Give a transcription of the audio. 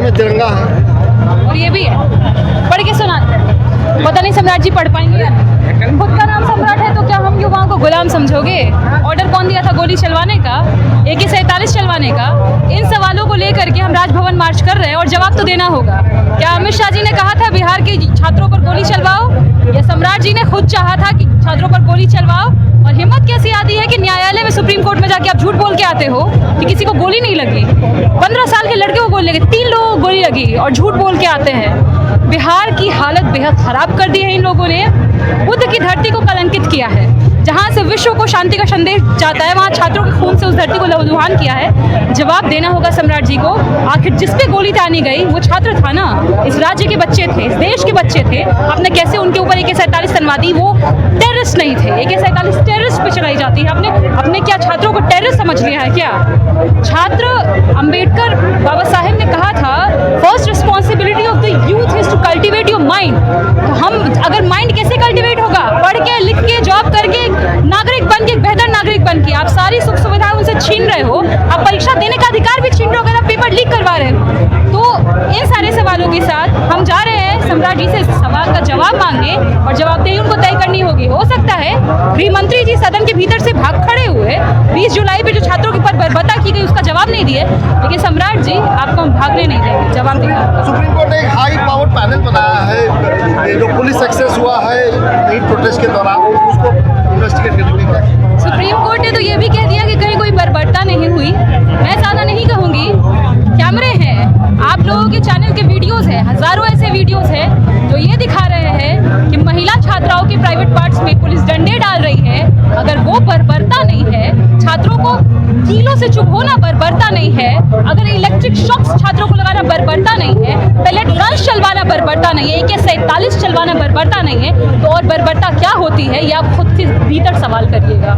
में तिरंगा है और ये भी है। पढ़ के सुनाते हैं, पता नहीं सम्राट जी पढ़ पाएंगे या नहीं। खुद का नाम सम्राट है तो क्या हम युवाओं को गुलाम समझोगे? ऑर्डर कौन दिया था गोली चलवाने का, AK-47 चलवाने का? इन सवालों को लेकर के हम राजभवन मार्च कर रहे हैं और जवाब तो देना होगा। क्या अमित शाह जी ने कहा था बिहार के छात्रों पर गोली चलवाओ, या सम्राट जी ने खुद चाहा था कि छात्रों पर गोली चलवाओ? और हिम्मत कैसी आती है कि न्यायालय में, सुप्रीम कोर्ट में जाके आप झूठ बोल के आते हो कि किसी को गोली नहीं लगी। 15 साल के लड़के को गोली लगी, 3 लोगों को गोली लगी और झूठ बोल के आते हैं। बिहार की हालत बेहद खराब कर दी है इन लोगों ने। बुद्ध की धरती को कलंकित किया है। जहाँ से विश्व को शांति का संदेश जाता है, वहाँ छात्रों के खून से उस धरती को लहूलुहान किया है। जवाब देना होगा सम्राट जी को। आखिर जिस पे गोली तानी गई वो छात्र था ना, इस राज्य के बच्चे थे, इस देश के बच्चे थे। आपने कैसे उनके ऊपर AK-47 तनवा दी? वो टेररिस्ट नहीं थे। AK-47 टेररिस्ट पे चलाई जाती है। आपने क्या छात्रों को टेररिस्ट समझ लिया है क्या? छात्र अंबेडकर बाबा साहेब ने कहा था, first responsibility of the youth is to cultivate your mind. तो हम अगर माइंड कैसे कल्टिवेट होगा? पढ़ के, लिख के, जॉब करके, नागरिक बन के, बेहतर नागरिक बन के। आप सारी सुख सुविधाएं उनसे छीन रहे हो। आप परीक्षा देने का अधिकार भी छीन रहे हो अगर आप पेपर लीक करवा रहे हो। तो इन सारे सवालों के साथ हम जा रहे हैं सम्राट जी से इस सवाल का जवाब मांगने, और जवाबदेही उनको तय करनी होगी। हो सकता है गृह मंत्री जी सदन के भीतर से भाग खड़े हुए 20 जुलाई पे जो छात्रों के ऊपर बर्बरता की गई उसका जवाब नहीं दिए, लेकिन सम्राट जी आपको हम भागने नहीं देंगे, जवाब देंगे। सुप्रीम कोर्ट ने एक हाई पावर पैनल बनाया है, ये जो पुलिस एक्सेस हुआ है नीट प्रोटेस्ट के दौरान, उसको इन्वेस्टिगेट करने का। सुप्रीम कोर्ट ने तो ये भी कह दिया कि कहीं कोई बर्बरता नहीं हुई। मैं ज़्यादा नहीं कहूँगी। कैमरे हैं, आप लोगों के चैनल के वीडियोस हैं, हज़ारों ऐसे वीडियोस हैं जो ये दिखा रहे हैं कि महिला छात्राओं के प्राइवेट पार्ट्स में पुलिस डंडे डाल रही है। अगर वो बर्बरता नहीं है, छात्रों को कीलों से चुभोना बर्बरता नहीं है, अगर इलेक्ट्रिक शॉक्स छात्रों को लगाना बर्बरता नहीं है, पैलेट गन्स चलवाना बर्बरता नहीं है, AK-47 चलवाना बर्बरता नहीं है, तो और बर्बरता क्या होती है? ये आप खुद के भीतर सवाल करिएगा।